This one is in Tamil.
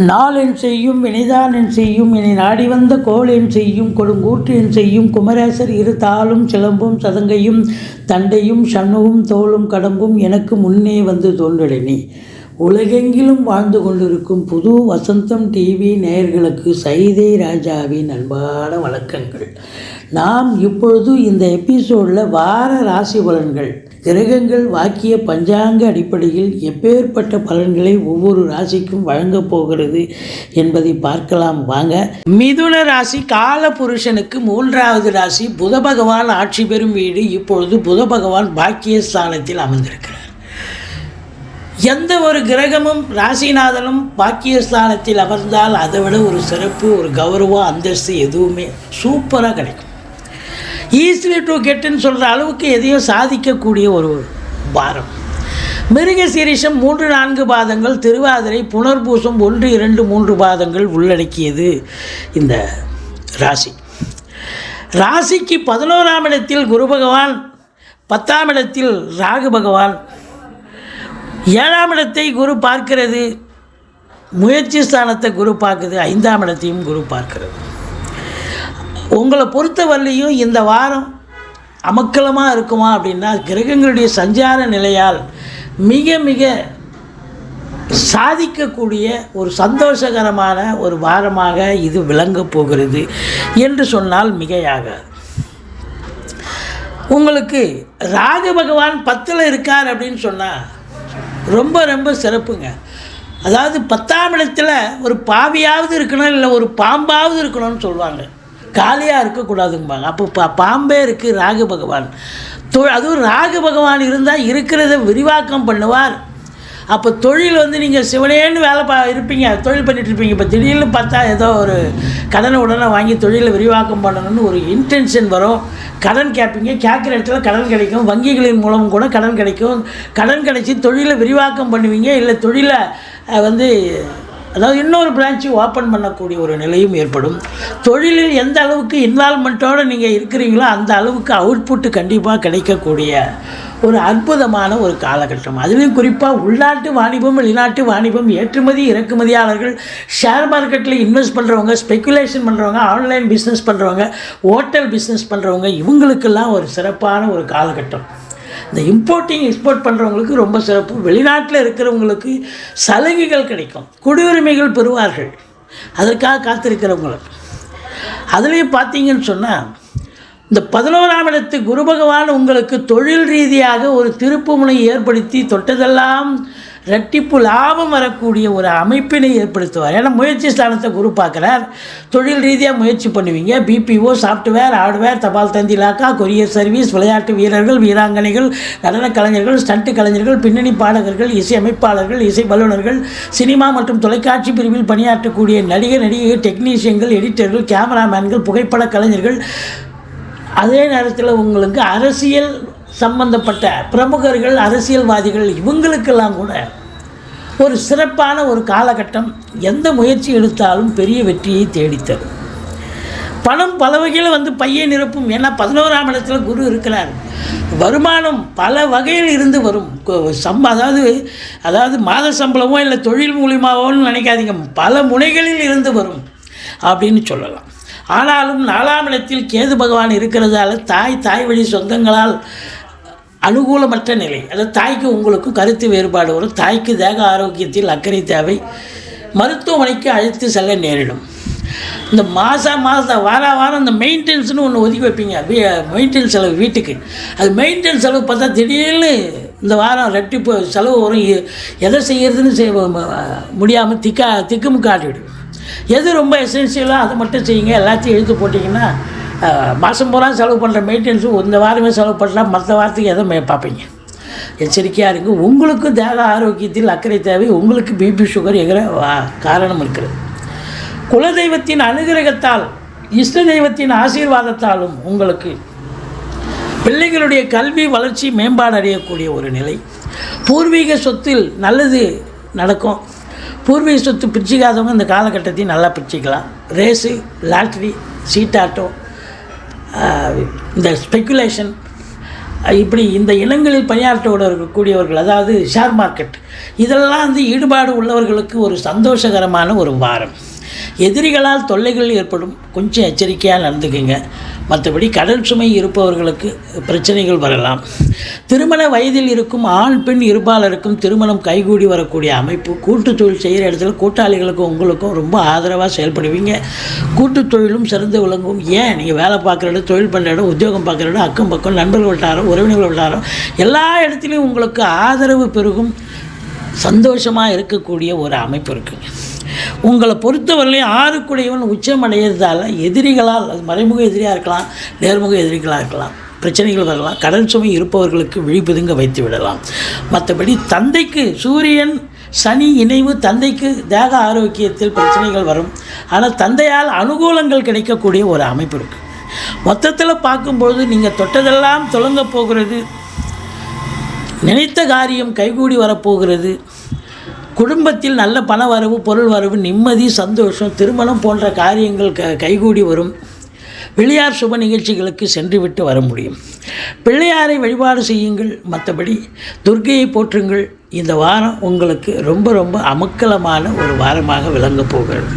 நாளென் செய்யும் வினைதானென் செய்யும் இனி நாடி வந்த கோளென் செய்யும் கொடுங்கூற்றென் செய்யும் குமரேசர் இரு தாளும் சிலம்பும் சதங்கையும் தண்டையும் சண்முகும் தோளும் கடம்பும் எனக்கு முன்னே வந்து தோன்றடனே. உலகெங்கிலும் வாழ்ந்து கொண்டிருக்கும் புது வசந்தம் டிவி நேயர்களுக்கு சைதை ராஜாவின் அன்பான வணக்கங்கள். நாம் இப்பொழுது இந்த எபிசோடில் வார ராசி பலன்கள், கிரகங்கள் வாக்கிய பஞ்சாங்க அடிப்படையில் எப்பேற்பட்ட பலன்களை ஒவ்வொரு ராசிக்கும் வழங்கப் போகிறது என்பதை பார்க்கலாம் வாங்க. மிதுன ராசி கால புருஷனுக்கு 3வது ராசி. புத பகவான் ஆட்சி பெறும் வீடு. இப்பொழுது புத பகவான் பாக்கியஸ்தானத்தில் அமர்ந்திருக்கிறார். எந்த ஒரு கிரகமும் ராசிநாதனும் பாக்கியஸ்தானத்தில் அமர்ந்தால் அதை விட ஒரு சிறப்பு, ஒரு கௌரவம், அந்தஸ்து எதுவுமே சூப்பராக கிடைக்கும். ஈஸிலி டு கெட்டுன்னு சொல்கிற அளவுக்கு எதையும் சாதிக்கக்கூடிய ஒரு வாரம். மிருக சீரிஷம் 3-4 பாதங்கள், திருவாதிரை புனர்பூசம் 1-2-3 பாதங்கள் உள்ளடக்கியது இந்த ராசி. ராசிக்கு 11ஆம் இடத்தில் குரு பகவான், 10ஆம் இடத்தில் ராகு பகவான், 7ஆம் இடத்தை குரு பார்க்கிறது, முயற்சி ஸ்தானத்தை குரு பார்க்குது, 5ஆம் இடத்தையும் குரு பார்க்கிறது. உங்களை பொறுத்தவரையிலையும் இந்த வாரம் அமக்கலமாக இருக்குமா அப்படின்னா, கிரகங்களுடைய சஞ்சார நிலையால் மிக மிக சாதிக்கக்கூடிய ஒரு சந்தோஷகரமான ஒரு வாரமாக இது விளங்கப் போகிறது என்று சொன்னால் மிகையாகாது. உங்களுக்கு ராகு பகவான் 10ல் இருக்கார் அப்படின்னு சொன்னால் ரொம்ப ரொம்ப சிறப்புங்க. அதாவது 10ஆம் இடத்துல ஒரு பாவியாவது இருக்கணும், இல்லை ஒரு பாம்பாவது இருக்கணும்னு சொல்லுவாங்க. காலியாக இருக்கக்கூடாதும்பாங்க. அப்போ பாம்பே இருக்குது ராகு பகவான். அதுவும் ராகு பகவான் இருந்தால் இருக்கிறத விரிவாக்கம் பண்ணுவார். அப்போ தொழில் நீங்கள் சிவனேன்னு வேலை இருப்பீங்க, தொழில் பண்ணிகிட்ருப்பீங்க. இப்போ திடீர்னு பார்த்தா ஏதோ ஒரு கடனை உடனே வாங்கி தொழிலை விரிவாக்கம் பண்ணணும்னு ஒரு இன்டென்ஷன் வரும். கடன் கேட்பீங்க, கேட்குற இடத்துல கடன் கிடைக்கும். வங்கிகளின் மூலம் கூட கடன் கிடைக்கும். கடன் கிடைச்சி தொழிலை விரிவாக்கம் பண்ணுவீங்க. இல்லை தொழிலை அதாவது இன்னொரு பிரான்ச்சு ஓப்பன் பண்ணக்கூடிய ஒரு நிலையும் ஏற்படும். தொழிலில் எந்த அளவுக்கு இன்வால்மெண்ட்டோடு நீங்கள் இருக்கிறீங்களோ அந்த அளவுக்கு அவுட்புட்டு கண்டிப்பாக கிடைக்கக்கூடிய ஒரு அற்புதமான ஒரு காலகட்டம். அதுலேயும் குறிப்பாக உள்நாட்டு வாணிபம், வெளிநாட்டு வாணிபம், ஏற்றுமதி இறக்குமதியாளர்கள், ஷேர் மார்க்கெட்டில் இன்வெஸ்ட் பண்ணுறவங்க, ஸ்பெக்குலேஷன் பண்ணுறவங்க, ஆன்லைன் பிஸ்னஸ் பண்ணுறவங்க, ஹோட்டல் பிஸ்னஸ் பண்ணுறவங்க, இவங்களுக்கெல்லாம் ஒரு சிறப்பான ஒரு காலகட்டம். இந்த இம்போர்ட்டிங் எக்ஸ்போர்ட் பண்ணுறவங்களுக்கு ரொம்ப சிறப்பு. வெளிநாட்டில் இருக்கிறவங்களுக்கு சலுகைகள் கிடைக்கும், குடியுரிமைகள் பெறுவார்கள். அதற்காக காத்திருக்கிறவங்களுக்கு அதுலேயும் பார்த்தீங்கன்னு சொன்னால், இந்த 11ஆம் இடத்து குரு பகவான் உங்களுக்கு தொழில் ரீதியாக ஒரு திருப்பு முனை ஏற்படுத்தி தொட்டதெல்லாம் ரெட்டிப்பு லாபம் வரக்கூடிய ஒரு அமைப்பினை ஏற்படுத்துவார். ஏன்னா முயற்சி ஸ்தானத்தை குரு பார்க்குறார். தொழில் ரீதியாக முயற்சி பண்ணுவீங்க. பிபிஓ, சாஃப்ட்வேர், ஹார்ட்வேர், தபால் தந்தி இலாக்கா, கொரியர் சர்வீஸ், விளையாட்டு வீரர்கள், வீராங்கனைகள், நடன கலைஞர்கள், ஸ்டண்ட் கலைஞர்கள், பின்னணி பாடகர்கள், இசை அமைப்பாளர்கள், இசை வல்லுநர்கள், சினிமா மற்றும் தொலைக்காட்சி பிரிவில் பணியாற்றக்கூடிய நடிகர், நடிகை, டெக்னீஷியன்கள், எடிட்டர்கள், கேமராமேன்கள், புகைப்பட கலைஞர்கள், அதே நேரத்தில் உங்களுக்கு அரசியல் சம்பந்தப்பட்ட பிரமுகர்கள், அரசியல்வாதிகள், இவங்களுக்கெல்லாம் கூட ஒரு சிறப்பான ஒரு காலகட்டம். எந்த முயற்சி எடுத்தாலும் பெரிய வெற்றியை தேடித்தரும். பணம் பல வகையில் பையை நிரப்பும். ஏன்னா 11ஆம் இடத்துல குரு இருக்கிறார். வருமானம் பல வகையில் இருந்து வரும். அதாவது மாத சம்பளமோ இல்லை தொழில் மூலியமாவோன்னு நினைக்காதீங்க, பல முனைகளில் இருந்து வரும் அப்படின்னு சொல்லலாம். ஆனாலும் 4ஆம் இடத்தில் கேது பகவான் இருக்கிறதால தாய் வழி சொந்தங்களால் அனுகூலமற்ற நிலை. அதாவது தாய்க்கு உங்களுக்கும் கருத்து வேறுபாடு வரும். தாய்க்கு தேக ஆரோக்கியத்தில் அக்கறை தேவை. மருத்துவமனைக்கு அழைத்து செல்ல நேரிடும். இந்த வாரம் இந்த மெயின்டெனன்ஸ்னு ஒன்று ஒதுக்கி வைப்பீங்க, மெயின்டெனன்ஸ் செலவு வீட்டுக்கு. அது மெயின்டெனன்ஸ் செலவு பார்த்தா திடீர்னு இந்த வாரம் ரெட்டிப்பு செலவு வரும். எதை செய்கிறதுன்னு முடியாமல் திக்குமுக்காட்டிவிடும். எது ரொம்ப எசென்சியலோ அதை மட்டும் செய்யுங்க. எல்லாத்தையும் எழுத்து போட்டிங்கன்னா மாதம் பூரா செலவு பண்ணுற மெயின்டெனன்ஸும் இந்த வாரமே செலவு பண்ணலாம். மற்ற வாரத்துக்கு எதை பார்ப்பீங்க. எச்சரிக்கையாக இருக்குது. உங்களுக்கு தேக ஆரோக்கியத்தில் அக்கறை தேவை. உங்களுக்கு பிபி சுகர் எகிற காரணம் இருக்கிறது. குலதெய்வத்தின் அனுகிரகத்தால், இஷ்ட தெய்வத்தின் ஆசீர்வாதத்தாலும் உங்களுக்கு பிள்ளைகளுடைய கல்வி வளர்ச்சி மேம்பாடு அடையக்கூடிய ஒரு நிலை. பூர்வீக சொத்தில் நல்லது நடக்கும். பூர்வீக சொத்து பிரிச்சிக்காதவங்க இந்த காலகட்டத்தையும் நல்லா பிரிச்சிக்கலாம். ரேஸு, லாட்ரி, சீட்டாட்டோ, இந்த ஸ்பெக்குலேஷன், இப்படி இந்த இனங்களில் பணியாற்றோடு இருக்கக்கூடியவர்கள், அதாவது ஷேர் மார்க்கெட், இதெல்லாம் வந்து ஈடுபாடு உள்ளவர்களுக்கு ஒரு சந்தோஷகரமான ஒரு வாரம். எதிரிகளால் தொல்லைகள் ஏற்படும், கொஞ்சம் எச்சரிக்கையாக நடந்துக்குங்க. மற்றபடி கடன் சுமை இருப்பவர்களுக்கு பிரச்சனைகள் வரலாம். திருமண வயதில் இருக்கும் ஆண் பெண் இருபாலருக்கும் திருமணம் கைகூடி வரக்கூடிய அமைப்பு. கூட்டு தொழில் செய்கிற இடத்துல கூட்டாளிகளுக்கும் உங்களுக்கும் ரொம்ப ஆதரவாக செயல்படுவீங்க. கூட்டு தொழிலும் சிறந்து விளங்கும். ஏன் நீங்கள் வேலை பார்க்குற இடம், தொழில் பண்ணுற இடம், உத்தியோகம் பார்க்குற இடம், அக்கம் பக்கம், நண்பர்கள் வட்டாரம், உறவினர்கள் வட்டாரம், எல்லா இடத்துலையும் உங்களுக்கு ஆதரவு பெருகும். சந்தோஷமாக இருக்கக்கூடிய ஒரு அமைப்பு இருக்குங்க. உங்களை பொறுத்தவரையிலையும் 6 உச்சம் அடையிறதால எதிரிகளால், அது மறைமுக எதிரியாக இருக்கலாம், நேர்முக எதிரிகளாக இருக்கலாம், பிரச்சனைகள் வரலாம். கடன் சுமை இருப்பவர்களுக்கு விழிப்புதுங்க வைத்து விடலாம். மற்றபடி தந்தைக்கு சூரியன் சனி இணைவு தந்தைக்கு தேக ஆரோக்கியத்தில் பிரச்சனைகள் வரும். ஆனால் தந்தையால் அனுகூலங்கள் கிடைக்கக்கூடிய ஒரு அமைப்பு இருக்குது. மொத்தத்தில் பார்க்கும்போது நீங்கள் தொட்டதெல்லாம் தொடங்க போகிறது. நினைத்த காரியம் கைகூடி வரப்போகிறது. குடும்பத்தில் நல்ல பண வரவு, பொருள் வரவு, நிம்மதி, சந்தோஷம், திருமணம் போன்ற காரியங்கள் கைகூடி வரும். வெளியார் சுப நிகழ்ச்சிகளுக்கு சென்றுவிட்டு வர முடியும். பிள்ளையாரை வழிபாடு செய்யுங்கள். மற்றபடி துர்க்கையை போற்றுங்கள். இந்த வாரம் உங்களுக்கு ரொம்ப ரொம்ப அமக்கலமான ஒரு வாரமாக விளங்கப் போகிறது.